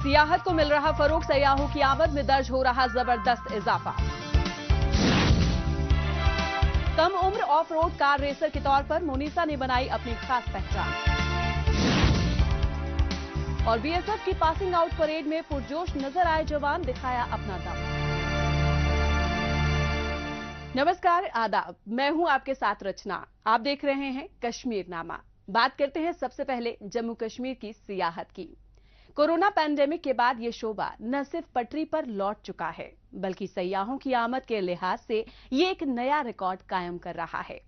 सियाहत को मिल रहा फरोग, सयाहों की आमद में दर्ज हो रहा जबरदस्त इजाफा। कम उम्र ऑफ रोड कार रेसर के तौर पर मोनिसा ने बनाई अपनी खास पहचान। और बीएसएफ की पासिंग आउट परेड में पुरजोश नजर आए जवान, दिखाया अपना दम। नमस्कार, आदाब, मैं हूं आपके साथ रचना। आप देख रहे हैं कश्मीर नामा। बात करते हैं सबसे पहले जम्मू कश्मीर की सियाहत की। कोरोना पैंडेमिक के बाद ये शोबा न सिर्फ पटरी पर लौट चुका है, बल्कि सयाहों की आमद के लिहाज से ये एक नया रिकॉर्ड कायम कर रहा है।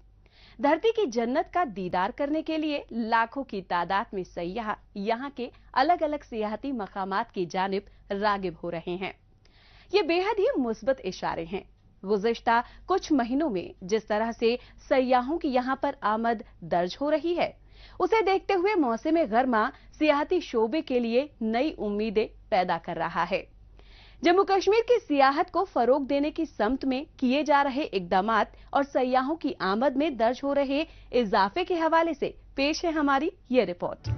धरती की जन्नत का दीदार करने के लिए लाखों की तादाद में सयाह यहाँ के अलग अलग सियाहती मकामात की जानिब रागिब हो रहे हैं। ये बेहद ही मुस्बत इशारे हैं। गुज़िश्ता कुछ महीनों में जिस तरह से सयाहों की यहाँ पर आमद दर्ज हो रही है, उसे देखते हुए मौसम गर्मा सियाहती शोबे के लिए नई उम्मीदें पैदा कर रहा है। जम्मू कश्मीर की सियाहत को फरोग देने की समत में किए जा रहे इकदामात और सयाहों की आमद में दर्ज हो रहे इजाफे के हवाले से पेश है हमारी ये रिपोर्ट।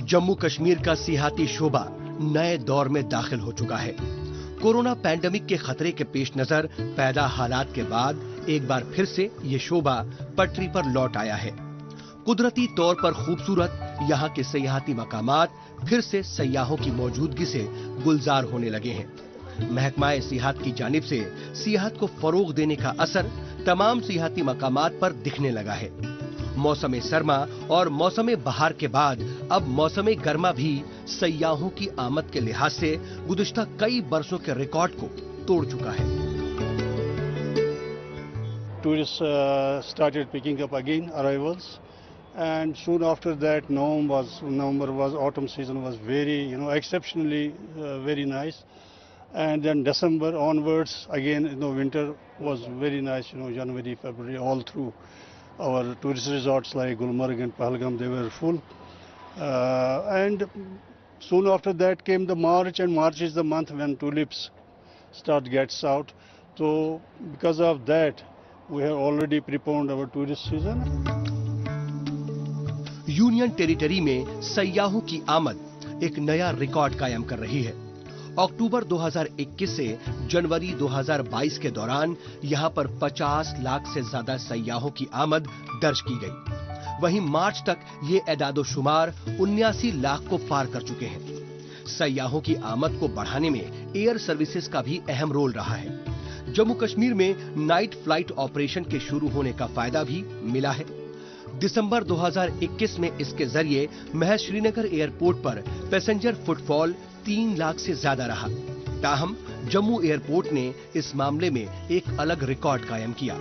जम्मू कश्मीर का सियाहती शोबा नए दौर में दाखिल हो चुका है। कोरोना पैंडेमिक के खतरे के पेश नजर पैदा हालात के बाद एक बार फिर से ये शोबा पटरी पर लौट आया है। कुदरती तौर पर खूबसूरत यहाँ के सियाहती मकामात फिर से सयाहों की मौजूदगी से गुलजार होने लगे हैं। महकमा सियाहत की जानिब से सियाहत को फरोग देने का असर तमाम सियाहती मकामात पर दिखने लगा है। मौसम सरमा और मौसम बहार के बाद अब मौसम गर्मा भी सयाहों की आमद के लिहाज से गुज़िश्ता कई बरसों के रिकॉर्ड को तोड़ चुका है। Tourists started picking up again arrivals, and soon after that November was autumn season was very exceptionally very nice, and then December onwards again winter was very nice. January, February, all through our tourist resorts like Gulmarg and Pahalgam, they were full, and soon after that came the March, and March is the month when tulips gets out. So because of that we have already preponed our tourist season. Union territory में सयाहों की आमद एक नया record कायम कर रही है। अक्टूबर 2021 से जनवरी 2022 के दौरान यहां पर 50 लाख से ज्यादा सयाहों की आमद दर्ज की गई। वहीं मार्च तक ये एदादोशुमार 79 लाख को पार कर चुके हैं। सयाहों की आमद को बढ़ाने में एयर सर्विसेज का भी अहम रोल रहा है। जम्मू कश्मीर में नाइट फ्लाइट ऑपरेशन के शुरू होने का फायदा भी मिला है। दिसंबर 2021 में इसके जरिए महज श्रीनगर एयरपोर्ट पर पैसेंजर फुटफॉल 3 लाख से ज्यादा रहा। ताहम जम्मू एयरपोर्ट ने इस मामले में एक अलग रिकॉर्ड कायम किया।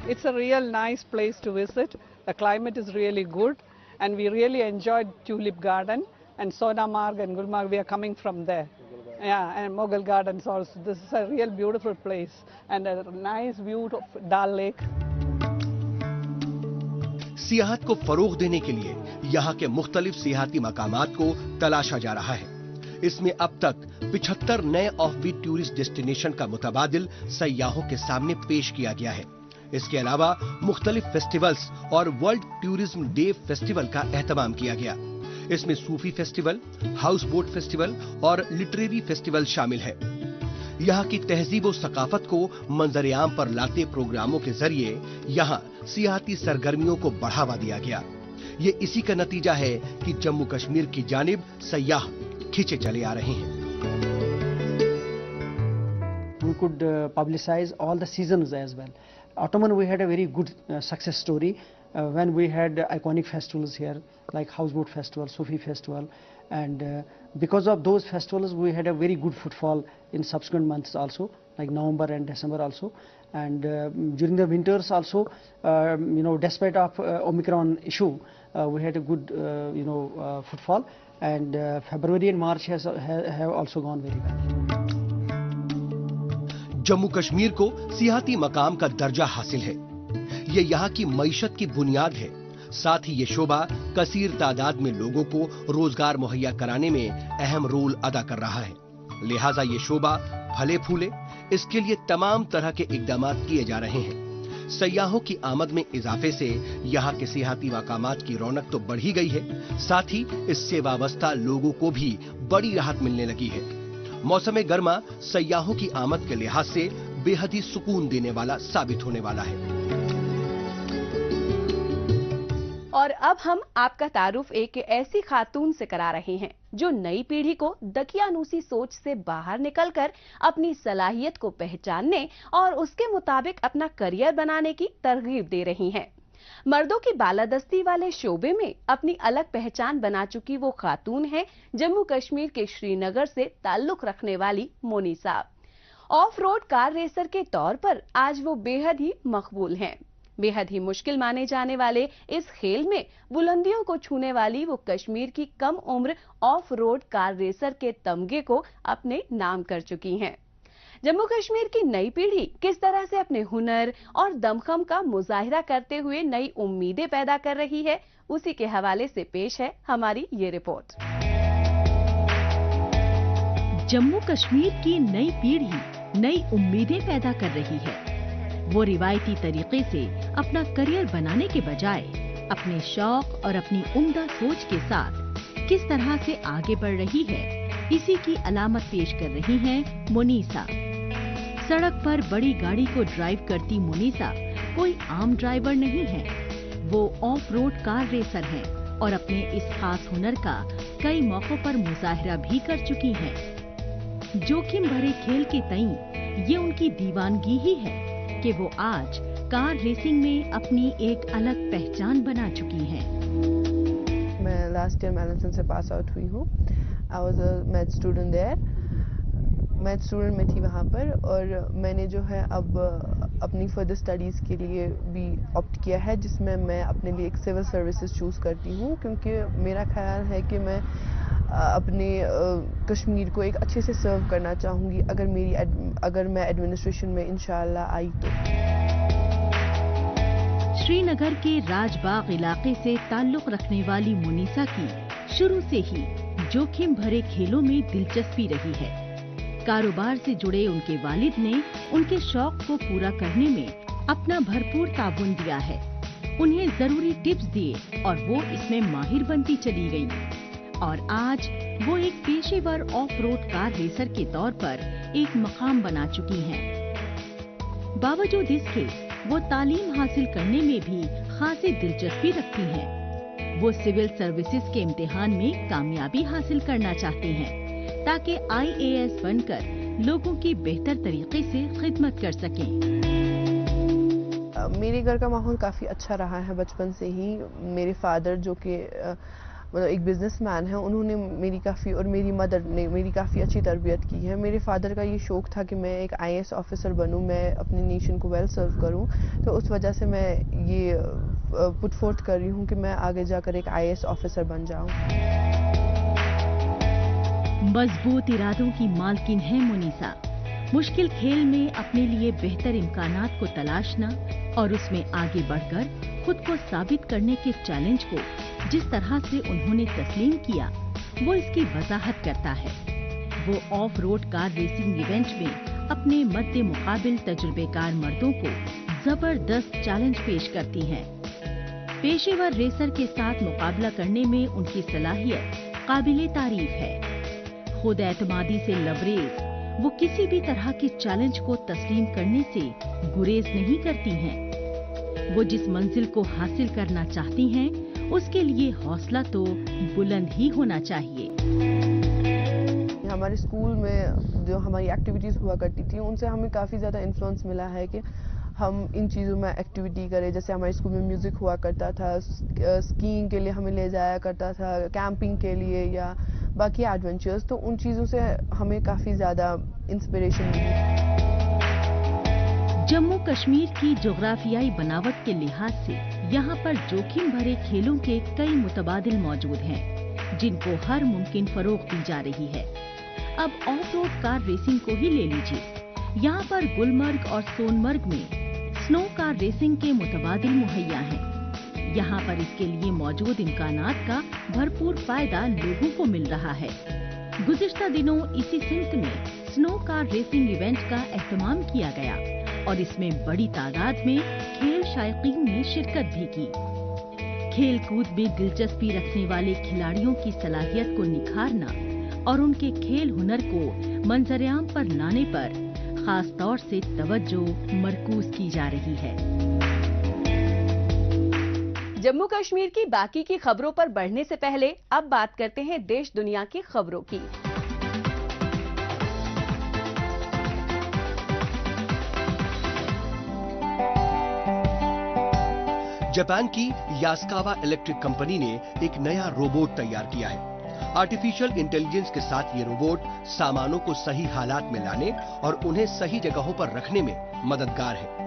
It's a real nice place to visit. The climate is really good, and we really enjoyed Tulip Garden and Sonamarg and Gulmarg. We are coming from there. Yeah, and Mughal Gardens also. This is a real beautiful place and a nice view of Dal Lake. सियाहत को फरोग देने के लिए यहाँ के मुख्तलिफ सियाहती मकामात को तलाशा जा रहा है। इसमें अब तक 75 नए ऑफ बीट टूरिस्ट डेस्टिनेशन का मुतबादिल सयाहों के सामने पेश किया गया है। इसके अलावा मुख्तलिफ फेस्टिवल्स और वर्ल्ड टूरिज्म डे फेस्टिवल का एहतमाम किया गया। इसमें सूफी फेस्टिवल, हाउस बोट फेस्टिवल और लिटरेरी फेस्टिवल शामिल है। यहाँ की तहजीब और सकाफत को मंजर-ए-आम पर लाते प्रोग्रामों के जरिए यहाँ सियाहती सरगर्मियों को बढ़ावा दिया गया। ये इसी का नतीजा है कि जम्मू कश्मीर की जानिब सयाह खींचे चले आ रहे हैं। We could publicize all the seasons as well. Autumn we had a very good success story when we had iconic festivals here like Houseboat Festival, Sufi Festival, and because of those festivals we had a very good footfall in subsequent months also, like November and December also, and during the winters also, despite of Omicron issue, we had a good footfall, and February and March have also gone very well. Jammu Kashmir को सियाहती मकाम का दर्जा हासिल है। ये यहाँ की मईशत की बुनियाद है। साथ ही ये शोबा कसीर तादाद में लोगों को रोजगार मुहैया कराने में अहम रोल अदा कर रहा है। लिहाजा ये शोबा फले फूले, इसके लिए तमाम तरह के इकदामात किए जा रहे हैं। सयाहों की आमद में इजाफे से यहाँ के सियाहती मकामात की रौनक तो बढ़ ही गई है, साथ ही इससे वाबस्ता लोगों को भी बड़ी राहत मिलने लगी है। मौसम गर्मा सयाहों की आमद के लिहाज से बेहद ही सुकून देने वाला साबित होने वाला है। और अब हम आपका तारुफ एक ऐसी खातून से करा रहे हैं जो नई पीढ़ी को दकियानूसी सोच से बाहर निकलकर अपनी सलाहियत को पहचानने और उसके मुताबिक अपना करियर बनाने की तरगीब दे रही हैं। मर्दों की बालादस्ती वाले शोबे में अपनी अलग पहचान बना चुकी वो खातून है जम्मू कश्मीर के श्रीनगर से ताल्लुक रखने वाली मोनीसा। ऑफ रोड कार रेसर के तौर पर आज वो बेहद ही मकबूल हैं। बेहद ही मुश्किल माने जाने वाले इस खेल में बुलंदियों को छूने वाली वो कश्मीर की कम उम्र ऑफ रोड कार रेसर के तमगे को अपने नाम कर चुकी हैं। जम्मू कश्मीर की नई पीढ़ी किस तरह से अपने हुनर और दमखम का मुजाहिरा करते हुए नई उम्मीदें पैदा कर रही है, उसी के हवाले से पेश है हमारी ये रिपोर्ट। जम्मू कश्मीर की नई पीढ़ी नई उम्मीदें पैदा कर रही है। वो रिवायती तरीके से अपना करियर बनाने के बजाय अपने शौक और अपनी उम्दा सोच के साथ किस तरह से आगे बढ़ रही है, इसी की अलामत पेश कर रही हैं मोनीसा। सड़क पर बड़ी गाड़ी को ड्राइव करती मोनीसा कोई आम ड्राइवर नहीं है। वो ऑफ रोड कार रेसर हैं और अपने इस खास हुनर का कई मौकों पर मुजाहिरा भी कर चुकी हैं। जोखिम भरे खेल के तईं ये उनकी दीवानगी ही है कि वो आज कार रेसिंग में अपनी एक अलग पहचान बना चुकी हैं। मैं लास्ट ईयर मैनेजमेंट से पास आउट हुई हूँ। I was a math student there. Math student में थी वहाँ पर, और मैंने जो है अब अपनी फर्दर स्टडीज़ के लिए भी ऑप्ट किया है, जिसमें मैं अपने लिए एक सिविल सर्विसेज चूज़ करती हूँ, क्योंकि मेरा ख्याल है कि मैं अपने कश्मीर को एक अच्छे से सर्व करना चाहूँगी अगर मैं एडमिनिस्ट्रेशन में इंशाअल्लाह आई तो। श्रीनगर के राजबाग इलाके से ताल्लुक रखने वाली मोनीसा की शुरू से ही जोखिम भरे खेलों में दिलचस्पी रही है। कारोबार से जुड़े उनके वालिद ने उनके शौक को पूरा करने में अपना भरपूर ताउन दिया है। उन्हें जरूरी टिप्स दिए और वो इसमें माहिर बनती चली गयी और आज वो एक पेशेवर ऑफ रोड कार रेसर के तौर पर एक मकाम बना चुकी हैं। बावजूद इसके वो तालीम हासिल करने में भी खासी दिलचस्पी रखती हैं। वो सिविल सर्विसेज के इम्तिहान में कामयाबी हासिल करना चाहती हैं ताकि IAS बनकर लोगों की बेहतर तरीके से खिदमत कर सकें। मेरे घर का माहौल काफ़ी अच्छा रहा है बचपन से ही। मेरे फादर जो कि मतलब एक बिजनेसमैन है, उन्होंने मेरी काफ़ी और मेरी मदर ने मेरी काफ़ी अच्छी तरबियत की है। मेरे फादर का ये शौक़ था कि मैं एक IAS ऑफिसर बनूं, मैं अपने नेशन को वेल सर्व करूं, तो उस वजह से मैं ये पुट फोर्थ कर रही हूं कि मैं आगे जाकर एक IAS ऑफिसर बन जाऊं। मजबूत इरादों की मालकिन है मोनीसा। मुश्किल खेल में अपने लिए बेहतर इम्कानात को तलाशना और उसमें आगे बढ़कर खुद को साबित करने के चैलेंज को जिस तरह से उन्होंने तस्लीम किया, वो इसकी वजाहत करता है। वो of road car racing event में अपने मद्दे मुकाबिल तजुर्बेकार मर्दों को जबरदस्त चैलेंज पेश करती हैं। पेशेवर रेसर के साथ मुकाबला करने में उनकी सलाहियत काबिले तारीफ है। खुद एतमादी से लबरेज वो किसी भी तरह के चैलेंज को तस्लीम करने से गुरेज नहीं करती हैं। वो जिस मंजिल को हासिल करना चाहती हैं, उसके लिए हौसला तो बुलंद ही होना चाहिए। हमारे स्कूल में जो हमारी एक्टिविटीज़ हुआ करती थी, उनसे हमें काफ़ी ज़्यादा इन्फ्लुएंस मिला है कि हम इन चीज़ों में एक्टिविटी करें। जैसे हमारे स्कूल में म्यूज़िक हुआ करता था, स्कीइंग के लिए हमें ले जाया करता था, कैंपिंग के लिए या बाकी एडवेंचर्स, तो उन चीज़ों से हमें काफ़ी ज़्यादा इंस्पिरेशन मिली। जम्मू कश्मीर की जोग्राफियाई बनावट के लिहाज से यहाँ पर जोखिम भरे खेलों के कई मुतबादिल मौजूद हैं, जिनको हर मुमकिन फरोग दी जा रही है। अब ऑफ रोड कार रेसिंग को ही ले लीजिए। यहाँ पर गुलमर्ग और सोनमर्ग में स्नो कार रेसिंग के मुतबादिल मुहैया हैं। यहाँ पर इसके लिए मौजूद इम्कानात का भरपूर फायदा लोगों को मिल रहा है। गुज़िश्ता दिनों इसी सिमत में स्नो कार रेसिंग इवेंट का एहतमाम किया गया और इसमें बड़ी तादाद में खेल शायकीन ने शिरकत भी की। खेल कूद में दिलचस्पी रखने वाले खिलाड़ियों की सलाहियत को निखारना और उनके खेल हुनर को मंजरेआम पर लाने पर खास तौर से तवज्जो मरकूज की जा रही है। जम्मू कश्मीर की बाकी की खबरों पर बढ़ने से पहले अब बात करते हैं देश दुनिया की खबरों की। जापान की यास्कावा इलेक्ट्रिक कंपनी ने एक नया रोबोट तैयार किया है। आर्टिफिशियल इंटेलिजेंस के साथ ये रोबोट सामानों को सही हालात में लाने और उन्हें सही जगहों पर रखने में मददगार है।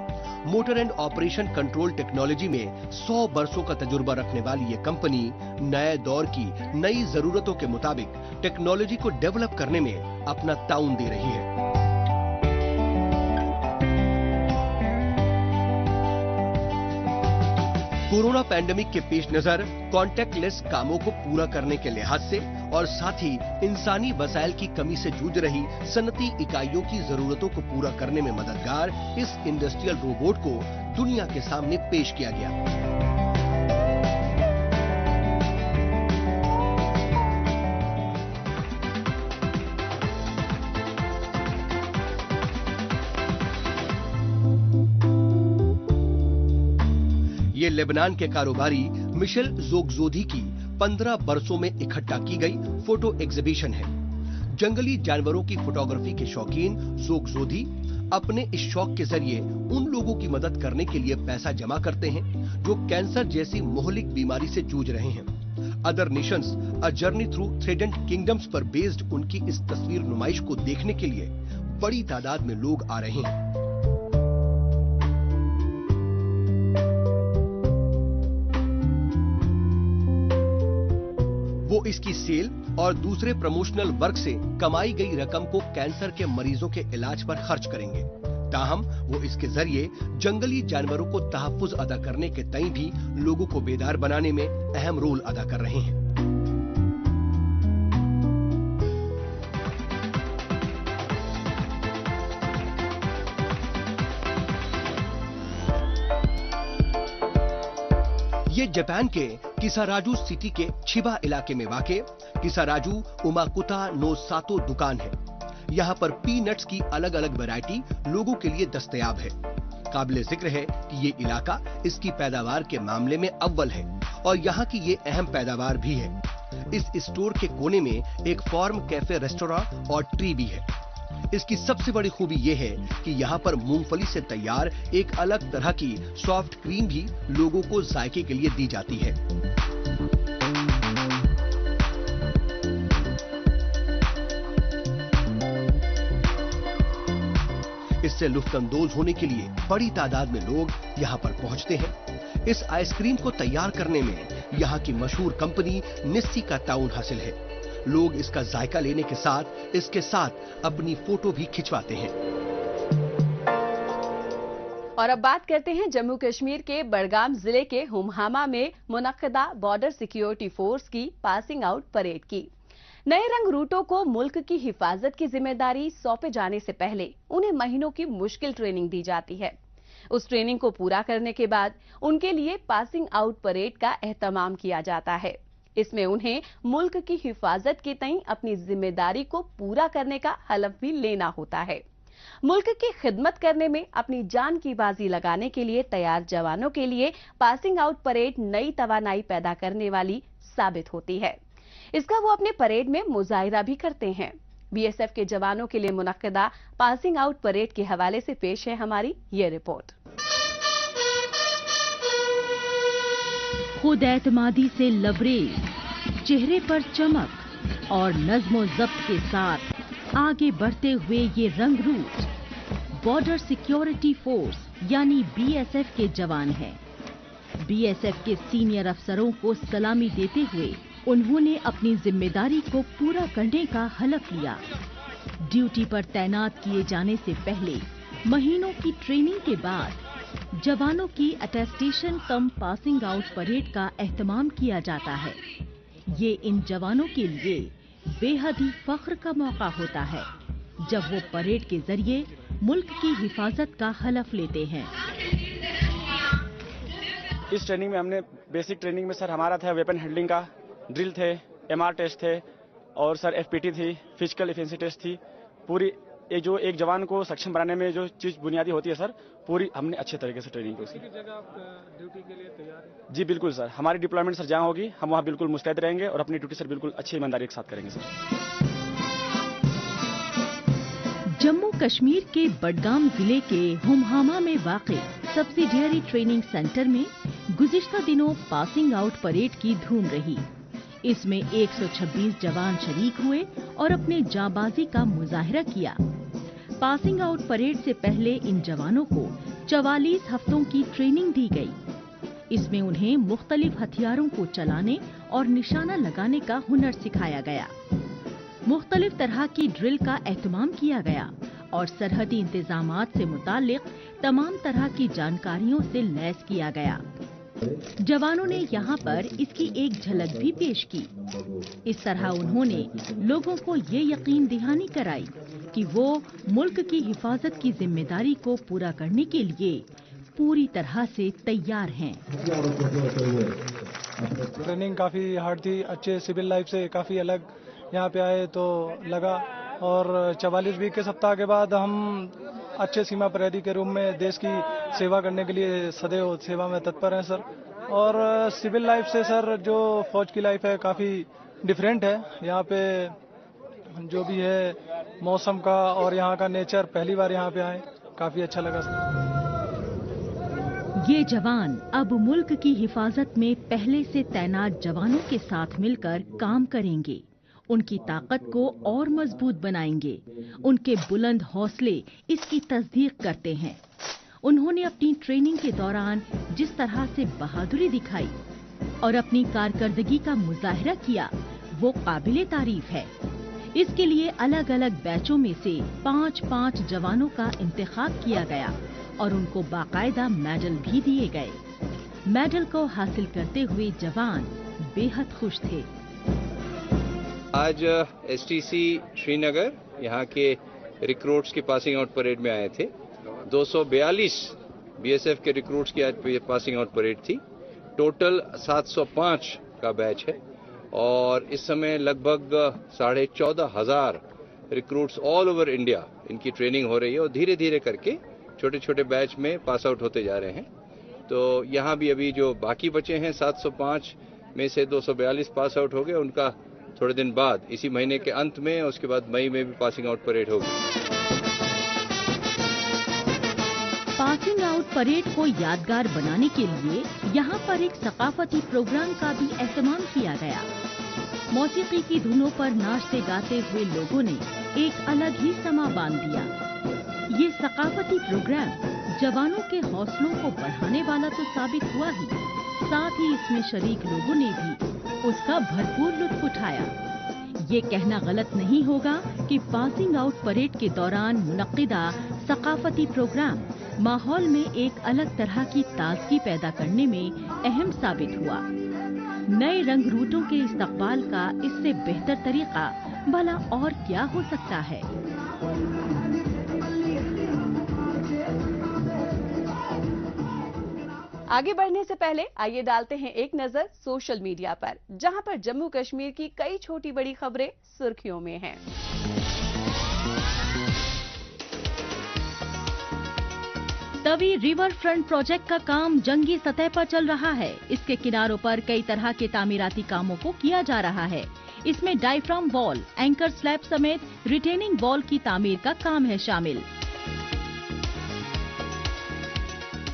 Motor and operation control technology में 100 बरसों का तजुर्बा रखने वाली ये कंपनी नए दौर की नई जरूरतों के मुताबिक टेक्नोलॉजी को डेवलप करने में अपना ताउन दे रही है। कोरोना पैंडेमिक के पेश नजर कॉन्टैक्टलेस कामों को पूरा करने के लिहाज से और साथ ही इंसानी वसाइल की कमी से जूझ रही सनती इकाइयों की जरूरतों को पूरा करने में मददगार इस इंडस्ट्रियल रोबोट को दुनिया के सामने पेश किया गया। ये लेबनान के कारोबारी मिशेल जोगजोदी की 15 बरसों में इकट्ठा की गई फोटो एग्जीबिशन है। जंगली जानवरों की फोटोग्राफी के शौकीन जोगजोदी अपने इस शौक के जरिए उन लोगों की मदद करने के लिए पैसा जमा करते हैं जो कैंसर जैसी मोहलिक बीमारी से जूझ रहे हैं। Other nations a journey through threatened kingdoms पर बेस्ड उनकी इस तस्वीर नुमाइश को देखने के लिए बड़ी तादाद में लोग आ रहे हैं। वो इसकी सेल और दूसरे प्रमोशनल वर्क से कमाई गई रकम को कैंसर के मरीजों के इलाज पर खर्च करेंगे। ताहम वो इसके जरिए जंगली जानवरों को तहफ्फुज अदा करने के तई भी लोगों को बेदार बनाने में अहम रोल अदा कर रहे हैं। ये जापान के किसाराजू सिटी के छिबा इलाके में वाक़े किसाराजू उमाकुता नो सातो दुकान है। यहाँ पर पीनट्स की अलग अलग वैरायटी लोगों के लिए दस्तयाब है। काबिले जिक्र है कि ये इलाका इसकी पैदावार के मामले में अव्वल है और यहाँ की ये अहम पैदावार भी है। इस स्टोर के कोने में एक फार्म कैफे रेस्टोरेंट और ट्री भी है। इसकी सबसे बड़ी खूबी ये है कि यहाँ पर मूंगफली से तैयार एक अलग तरह की सॉफ्ट क्रीम भी लोगों को जायके के लिए दी जाती है। इससे लुत्फानंदोज होने के लिए बड़ी तादाद में लोग यहाँ पर पहुँचते हैं। इस आइसक्रीम को तैयार करने में यहाँ की मशहूर कंपनी निस्सी का ताउन हासिल है। लोग इसका जायका लेने के साथ इसके साथ अपनी फोटो भी खिंचवाते हैं। और अब बात करते हैं जम्मू कश्मीर के बड़गाम जिले के हुमहामा में मुनक्कदा बॉर्डर सिक्योरिटी फोर्स की पासिंग आउट परेड की। नए रंग रूटों को मुल्क की हिफाजत की जिम्मेदारी सौंपे जाने से पहले उन्हें महीनों की मुश्किल ट्रेनिंग दी जाती है। उस ट्रेनिंग को पूरा करने के बाद उनके लिए पासिंग आउट परेड का एहतमाम किया जाता है। इसमें उन्हें मुल्क की हिफाजत के तई अपनी जिम्मेदारी को पूरा करने का हलफ भी लेना होता है। मुल्क की खिदमत करने में अपनी जान की बाजी लगाने के लिए तैयार जवानों के लिए पासिंग आउट परेड नई तवानाई पैदा करने वाली साबित होती है। इसका वो अपने परेड में मुजाहिरा भी करते हैं। बीएसएफ के जवानों के लिए मुनक्कदा पासिंग आउट परेड के हवाले से पेश है हमारी ये रिपोर्ट। खुद एतमादी से लबरेज, चेहरे पर चमक और नज़्मो ज़ब्त के साथ आगे बढ़ते हुए ये रंग रूट बॉर्डर सिक्योरिटी फोर्स यानी बीएसएफ के जवान हैं। बीएसएफ के सीनियर अफसरों को सलामी देते हुए उन्होंने अपनी जिम्मेदारी को पूरा करने का हलफ लिया। ड्यूटी पर तैनात किए जाने से पहले महीनों की ट्रेनिंग के बाद जवानों की अटेस्टेशन कम पासिंग आउट परेड का एहतमाम किया जाता है। ये इन जवानों के लिए बेहद ही फख्र का मौका होता है जब वो परेड के जरिए मुल्क की हिफाजत का हलफ लेते हैं। इस ट्रेनिंग में हमने बेसिक ट्रेनिंग में सर हमारा था वेपन हैंडलिंग का ड्रिल थे, MR टेस्ट थे और सर FPT थी, फिजिकल एफिशिएंसी टेस्ट थी। पूरी ये जो एक जवान को सक्षम बनाने में जो चीज़ बुनियादी होती है सर, पूरी हमने अच्छे तरीके से ट्रेनिंग की उसकी। जगह आप ड्यूटी के लिए तैयार हैं? जी बिल्कुल सर, हमारी डिप्लॉयमेंट सर जहाँ होगी हम वहाँ बिल्कुल मुस्तैद रहेंगे और अपनी ड्यूटी सर बिल्कुल अच्छी ईमानदारी के साथ करेंगे सर। जम्मू कश्मीर के बडगाम जिले के हुमहामा में वाक़े सब्सिडियरी ट्रेनिंग सेंटर में गुज़िश्ता दिनों पासिंग आउट परेड की धूम रही। इसमें 126 जवान शरीक हुए और अपने जांबाजी का मुजाहिरा किया। पासिंग आउट परेड से पहले इन जवानों को 44 हफ्तों की ट्रेनिंग दी गई। इसमें उन्हें मुख्तलिफ हथियारों को चलाने और निशाना लगाने का हुनर सिखाया गया। मुख्तलिफ तरह की ड्रिल का एहतमाम किया गया और सरहदी इंतजामात से मुतालिक तमाम तरह की जानकारियों से लैस किया गया। जवानों ने यहाँ पर इसकी एक झलक भी पेश की। इस तरह उन्होंने लोगों को ये यकीन दहानी कराई कि वो मुल्क की हिफाजत की जिम्मेदारी को पूरा करने के लिए पूरी तरह से तैयार हैं। ट्रेनिंग काफ़ी हार्ड थी, अच्छे सिविल लाइफ से काफ़ी अलग यहाँ पे आए तो लगा। और 44 वीक के सप्ताह के बाद हम अच्छे सीमा प्रहरी के रूप में देश की सेवा करने के लिए सदैव सेवा में तत्पर हैं सर। और सिविल लाइफ से सर जो फौज की लाइफ है काफ़ी डिफरेंट है। यहाँ पे जो भी है मौसम का और यहाँ का नेचर, पहली बार यहाँ पे आए, काफ़ी अच्छा लगा सर। ये जवान अब मुल्क की हिफाजत में पहले से तैनात जवानों के साथ मिलकर काम करेंगे, उनकी ताकत को और मजबूत बनाएंगे। उनके बुलंद हौसले इसकी तस्दीक करते हैं। उन्होंने अपनी ट्रेनिंग के दौरान जिस तरह से बहादुरी दिखाई और अपनी कारकर्दगी का मुजाहिरा किया वो काबिले तारीफ है। इसके लिए अलग अलग बैचों में से 5-5 जवानों का इंतखाब किया गया और उनको बाकायदा मेडल भी दिए गए। मेडल को हासिल करते हुए जवान बेहद खुश थे। आज STC श्रीनगर यहाँ के रिक्रूट्स की पासिंग आउट परेड में आए थे। 242 BSF के रिक्रूट्स की आज पासिंग आउट परेड थी। टोटल 705 का बैच है और इस समय लगभग 14,500 रिक्रूट्स ऑल ओवर इंडिया इनकी ट्रेनिंग हो रही है और धीरे धीरे करके छोटे छोटे बैच में पास आउट होते जा रहे हैं। तो यहाँ भी अभी जो बाकी बचे हैं 705 में से 242 पास आउट हो गए। उनका थोड़े दिन बाद इसी महीने के अंत में, उसके बाद मई में भी पासिंग आउट परेड होगी। पासिंग आउट परेड को यादगार बनाने के लिए यहाँ पर एक सकाफती प्रोग्राम का भी एहतमाम किया गया। मौसीकी की धुनों पर नाचते गाते हुए लोगों ने एक अलग ही समा बांध दिया। ये सकाफती प्रोग्राम जवानों के हौसलों को बढ़ाने वाला तो साबित हुआ ही, साथ ही इसमें शरीक लोगों ने भी उसका भरपूर लुत्फ उठाया। ये कहना गलत नहीं होगा कि पासिंग आउट परेड के दौरान मुनक्किदा सकाफती प्रोग्राम माहौल में एक अलग तरह की ताजगी पैदा करने में अहम साबित हुआ। नए रंग रूटों के इस्तकबाल का इससे बेहतर तरीका भला और क्या हो सकता है। आगे बढ़ने से पहले आइए डालते हैं एक नजर सोशल मीडिया पर, जहां पर जम्मू कश्मीर की कई छोटी बड़ी खबरें सुर्खियों में हैं। तवी रिवर फ्रंट प्रोजेक्ट का काम जंगी सतह पर चल रहा है। इसके किनारों पर कई तरह के तामीराती कामों को किया जा रहा है। इसमें डायफ्राम वॉल, एंकर स्लैब समेत रिटेनिंग वॉल की तामीर का काम है शामिल।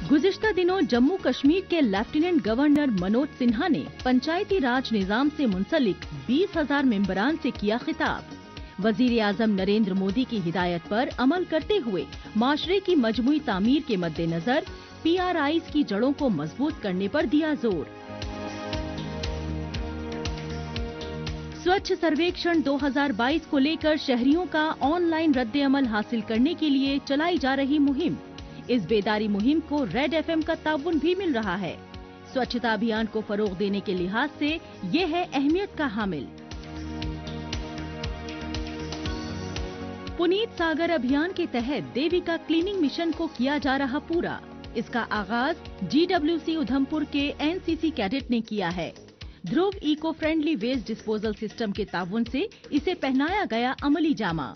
गुज़िश्ता दिनों जम्मू कश्मीर के लेफ्टिनेंट गवर्नर मनोज सिन्हा ने पंचायती राज निजाम से मुंसलिक 20,000 मेंबरान से किया खिताब। वजीर आजम नरेंद्र मोदी की हिदायत पर अमल करते हुए माशरे की मजमूई तामीर के मद्देनजर PRIs की जड़ों को मजबूत करने पर दिया जोर। स्वच्छ सर्वेक्षण 2022 को लेकर शहरियों का ऑनलाइन रद्द-ए-अमल हासिल करने के लिए चलाई जा रही मुहिम। इस बेदारी मुहिम को रेड FM का ताउन भी मिल रहा है। स्वच्छता अभियान को फरोग देने के लिहाज से ये है अहमियत का हामिल। पुनीत सागर अभियान के तहत देविका क्लीनिंग मिशन को किया जा रहा पूरा। इसका आगाज GWC उधमपुर के NCC कैडेट ने किया है। Dhruv eco friendly waste disposal system के ताउन से इसे पहनाया गया अमली जामा।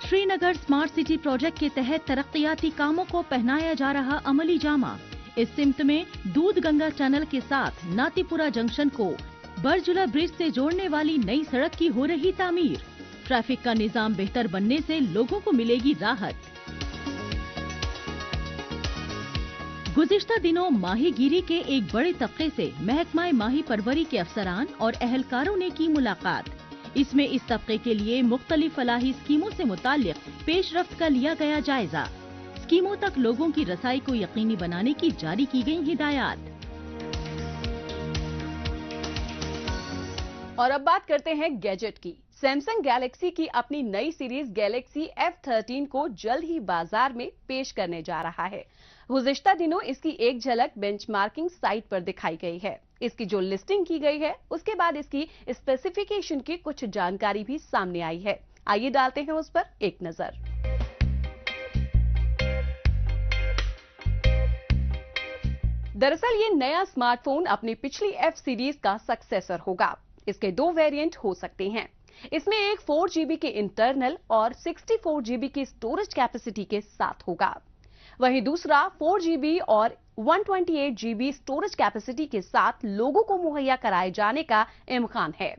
श्रीनगर स्मार्ट सिटी प्रोजेक्ट के तहत तरक्कियाती कामों को पहनाया जा रहा अमली जामा। इस सिमत में दूध गंगा टनल के साथ नातीपुरा जंक्शन को बरजुला ब्रिज से जोड़ने वाली नई सड़क की हो रही तामीर। ट्रैफिक का निजाम बेहतर बनने से लोगों को मिलेगी राहत। गुज़िश्ता दिनों माहीगीरी के एक बड़े तबके से महकमा माही परवरी के अफसरान और अहलकारों ने की मुलाकात। इसमें इस तबके के लिए मुख्तलिफ फलाही स्कीमों से मुताल्लिक पेशरफ्त का लिया गया जायजा। स्कीमों तक लोगों की रसाई को यकीनी बनाने की जारी की गई हिदायत। और अब बात करते हैं गैजेट की। सैमसंग गैलेक्सी की अपनी नई सीरीज गैलेक्सी F13 को जल्द ही बाजार में पेश करने जा रहा है। गुज़िश्ता दिनों इसकी एक झलक बेंचमार्किंग साइट पर दिखाई गई है। इसकी जो लिस्टिंग की गई है उसके बाद इसकी स्पेसिफिकेशन की कुछ जानकारी भी सामने आई है। आइए डालते हैं उस पर एक नजर। दरअसल ये नया स्मार्टफोन अपनी पिछली F सीरीज का सक्सेसर होगा। इसके दो वेरिएंट हो सकते हैं। इसमें एक 4GB के इंटरनल और 64GB की स्टोरेज कैपेसिटी के साथ होगा। वहीं दूसरा 4GB और 128GB स्टोरेज कैपेसिटी के साथ लोगों को मुहैया कराए जाने का इम्कान है।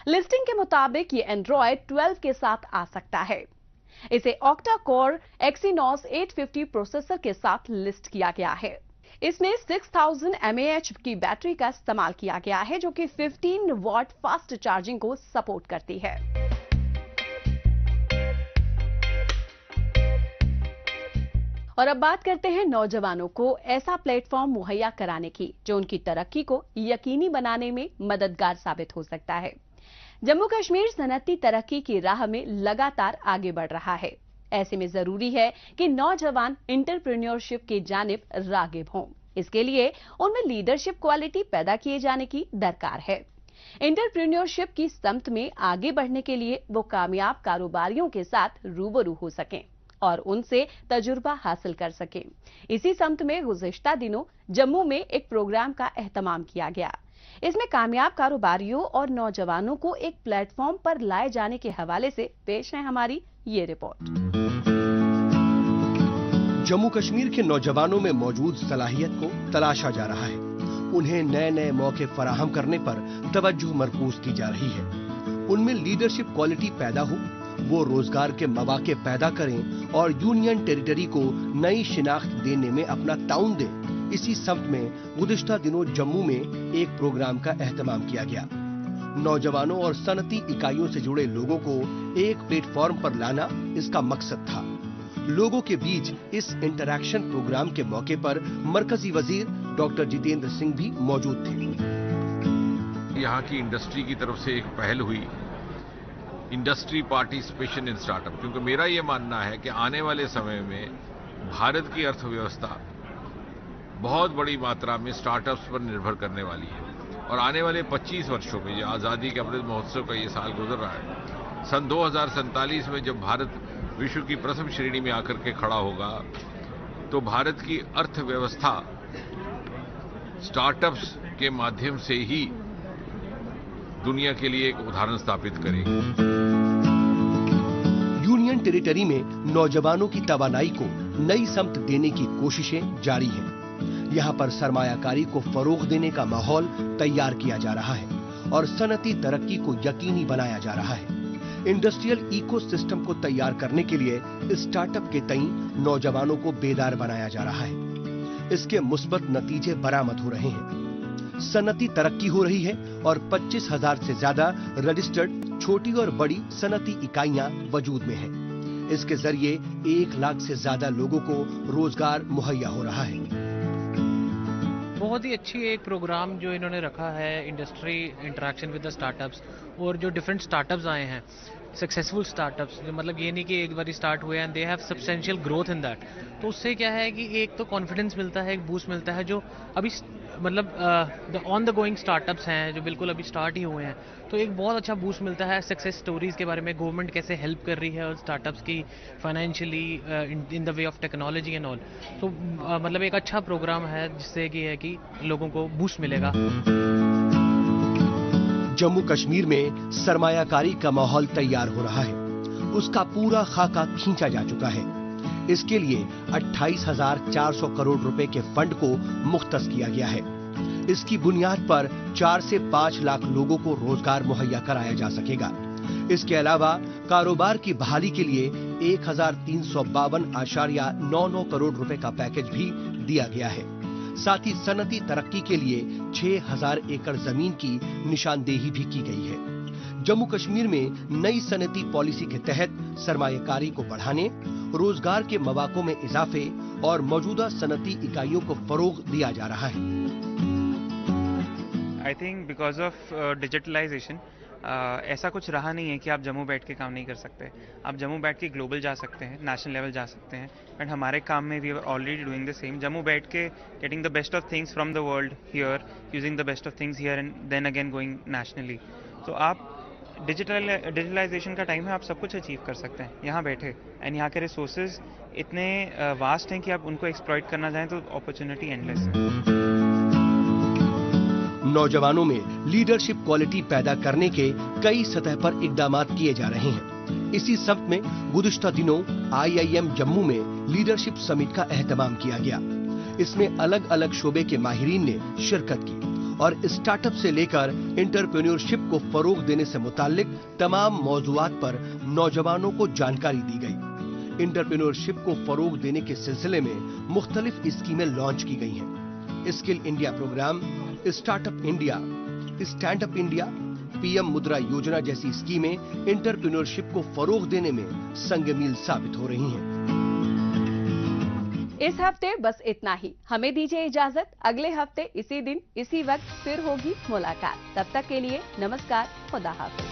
लिस्टिंग के मुताबिक ये एंड्रॉयड 12 के साथ आ सकता है। इसे ऑक्टा कोर एक्सिनोस 850 प्रोसेसर के साथ लिस्ट किया गया है। इसमें 6000 mAh की बैटरी का इस्तेमाल किया गया है, जो कि 15 वॉट फास्ट चार्जिंग को सपोर्ट करती है। और अब बात करते हैं नौजवानों को ऐसा प्लेटफॉर्म मुहैया कराने की जो उनकी तरक्की को यकीनी बनाने में मददगार साबित हो सकता है। जम्मू कश्मीर सनअती तरक्की की राह में लगातार आगे बढ़ रहा है। ऐसे में जरूरी है कि नौजवान एंटरप्रेन्योरशिप की जानिब रागिब हों। इसके लिए उनमें लीडरशिप क्वालिटी पैदा किए जाने की दरकार है। एंटरप्रेन्योरशिप की समत में आगे बढ़ने के लिए वो कामयाब कारोबारियों के साथ रूबरू हो सकें और उनसे तजुर्बा हासिल कर सकें। इसी समत में गुज़िश्ता दिनों जम्मू में एक प्रोग्राम का एहतमाम किया गया। इसमें कामयाब कारोबारियों और नौजवानों को एक प्लेटफॉर्म पर लाए जाने के हवाले से पेश है हमारी ये रिपोर्ट। जम्मू कश्मीर के नौजवानों में मौजूद सलाहियत को तलाशा जा रहा है। उन्हें नए नए मौके फराहम करने पर तवज्जो मरकूज की जा रही है। उनमें लीडरशिप क्वालिटी पैदा हो, वो रोजगार के मौके पैदा करें और यूनियन टेरिटरी को नई शिनाख्त देने में अपना ताउन दें। इसी समत में गुज़िश्ता दिनों जम्मू में एक प्रोग्राम का एहतमाम किया गया। नौजवानों और सनती इकाइयों से जुड़े लोगों को एक प्लेटफॉर्म पर लाना इसका मकसद था। लोगों के बीच इस इंटरैक्शन प्रोग्राम के मौके पर मरकजी वजीर डॉक्टर जितेंद्र सिंह भी मौजूद थे। यहाँ की इंडस्ट्री की तरफ से एक पहल हुई, इंडस्ट्री पार्टिसिपेशन इन स्टार्टअप, क्योंकि मेरा ये मानना है कि आने वाले समय में भारत की अर्थव्यवस्था बहुत बड़ी मात्रा में स्टार्टअप्स पर निर्भर करने वाली है और आने वाले 25 वर्षों में, जो आज़ादी के अमृत महोत्सव का ये साल गुजर रहा है, सन 2047 में जब भारत विश्व की प्रथम श्रेणी में आकर के खड़ा होगा तो भारत की अर्थव्यवस्था स्टार्टअप्स के माध्यम से ही दुनिया के लिए एक उदाहरण स्थापित करेगी। यूनियन टेरिटरी में नौजवानों की तवानाई को नई समत देने की कोशिशें जारी हैं। यहाँ पर सरमायाकारी को फरोग देने का माहौल तैयार किया जा रहा है और सनती तरक्की को यकीनी बनाया जा रहा है। इंडस्ट्रियल इकोसिस्टम को तैयार करने के लिए स्टार्टअप के तई नौजवानों को बेदार बनाया जा रहा है। इसके मुस्बत नतीजे बरामद हो रहे हैं। सनती तरक्की हो रही है और 25,000 से ज्यादा रजिस्टर्ड छोटी और बड़ी सनती इकाइयां वजूद में हैं। इसके जरिए 1 लाख से ज्यादा लोगों को रोजगार मुहैया हो रहा है। बहुत ही अच्छी एक प्रोग्राम जो इन्होंने रखा है, industry interaction with the startups, और जो डिफरेंट स्टार्टअप्स आए हैं सक्सेसफुल स्टार्टअप्स, मतलब ये नहीं कि एक बार स्टार्ट हुए and they have substantial growth in that, तो उससे क्या है कि एक तो कॉन्फिडेंस मिलता है, एक बूस्ट मिलता है, जो अभी मतलब ऑन द गोइंग स्टार्टअप्स हैं जो बिल्कुल अभी स्टार्ट ही हुए हैं, तो एक बहुत अच्छा बूस्ट मिलता है सक्सेस स्टोरीज के बारे में, गवर्नमेंट कैसे हेल्प कर रही है और स्टार्टअप्स की financially in the way of technology and all. तो मतलब एक अच्छा प्रोग्राम है जिससे कि है कि लोगों को बूस्ट मिलेगा। जम्मू कश्मीर में सरमायाकारी का माहौल तैयार हो रहा है, उसका पूरा खाका खींचा जा चुका है। इसके लिए 28,400 करोड़ रुपए के फंड को मुख्तस किया गया है। इसकी बुनियाद पर 4 से 5 लाख लोगों को रोजगार मुहैया कराया जा सकेगा। इसके अलावा कारोबार की बहाली के लिए 1,352.99 करोड़ रुपए का पैकेज भी दिया गया है। साथ ही सनती तरक्की के लिए 6,000 एकड़ जमीन की निशानदेही भी की गई है। जम्मू कश्मीर में नई सनती पॉलिसी के तहत सरमायाकारी को बढ़ाने, रोजगार के मौकों में इजाफे और मौजूदा सनती इकाइयों को फरोग दिया जा रहा है। I think because of digitalization ऐसा कुछ रहा नहीं है कि आप जम्मू बैठ के काम नहीं कर सकते। आप जम्मू बैठ के ग्लोबल जा सकते हैं, नेशनल लेवल जा सकते हैं, एंड हमारे काम में we are already doing the same. Jammu बैठ के getting the best of things from the world here, using the best of things here and then again going nationally. तो आप डिजिटलाइजेशन का टाइम है, आप सब कुछ अचीव कर सकते हैं यहाँ बैठे, एंड यहाँ के रिसोर्सेज इतने वास्ट हैं कि आप उनको एक्सप्लॉइट करना चाहें तो अपॉर्चुनिटी एंडलेस है। नौजवानों में लीडरशिप क्वालिटी पैदा करने के कई सतह पर इकदामात किए जा रहे हैं। इसी सब्त में गुज़िश्ता दिनों IIM जम्मू में लीडरशिप समिट का एहतमाम किया गया। इसमें अलग अलग शोबे के माहिरीन ने शिरकत की और स्टार्टअप से लेकर एंटरप्रेन्योरशिप को फरोग देने से मुताल्लिक तमाम मौजूआत पर नौजवानों को जानकारी दी गई। एंटरप्रेन्योरशिप को फरोग देने के सिलसिले में मुख्तलिफ स्कीमें लॉन्च की गई हैं। Skill India programme, Startup India, Stand Up India, PM Mudra योजना जैसी स्कीमें एंटरप्रेन्योरशिप को फरोग देने में संगमील साबित हो रही हैं। इस हफ्ते बस इतना ही। हमें दीजिए इजाजत। अगले हफ्ते इसी दिन इसी वक्त फिर होगी मुलाकात। तब तक के लिए नमस्कार, खुदा हाफिज।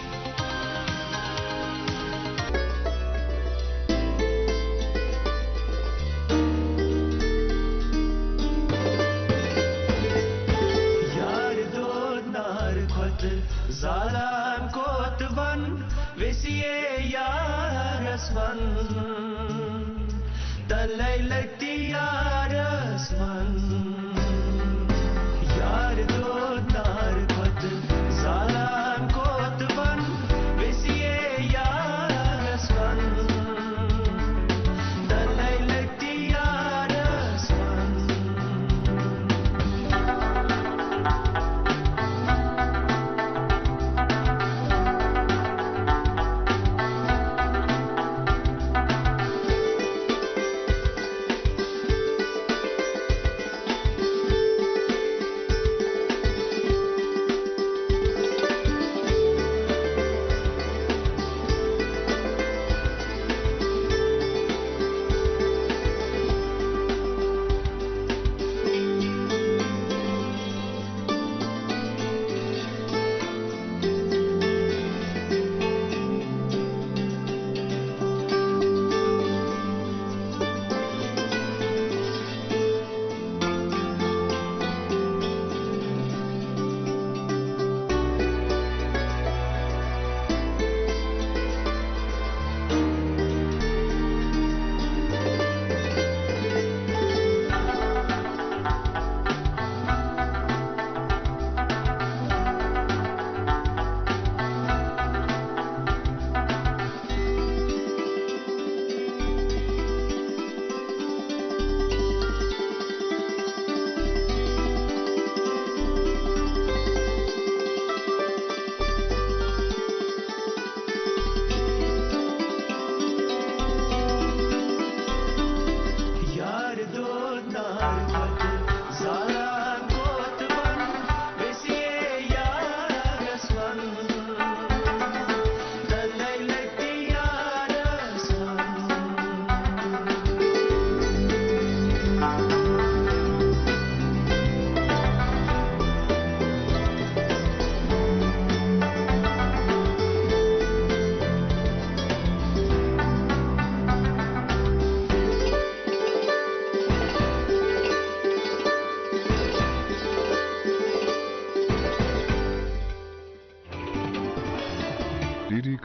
Zalan kotvan vesiye yarasman dalailati yarasman yar do nar kot zalan kotvan vesiye yarasman dalailati yarasman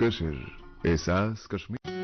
منتشر احساس کشمیر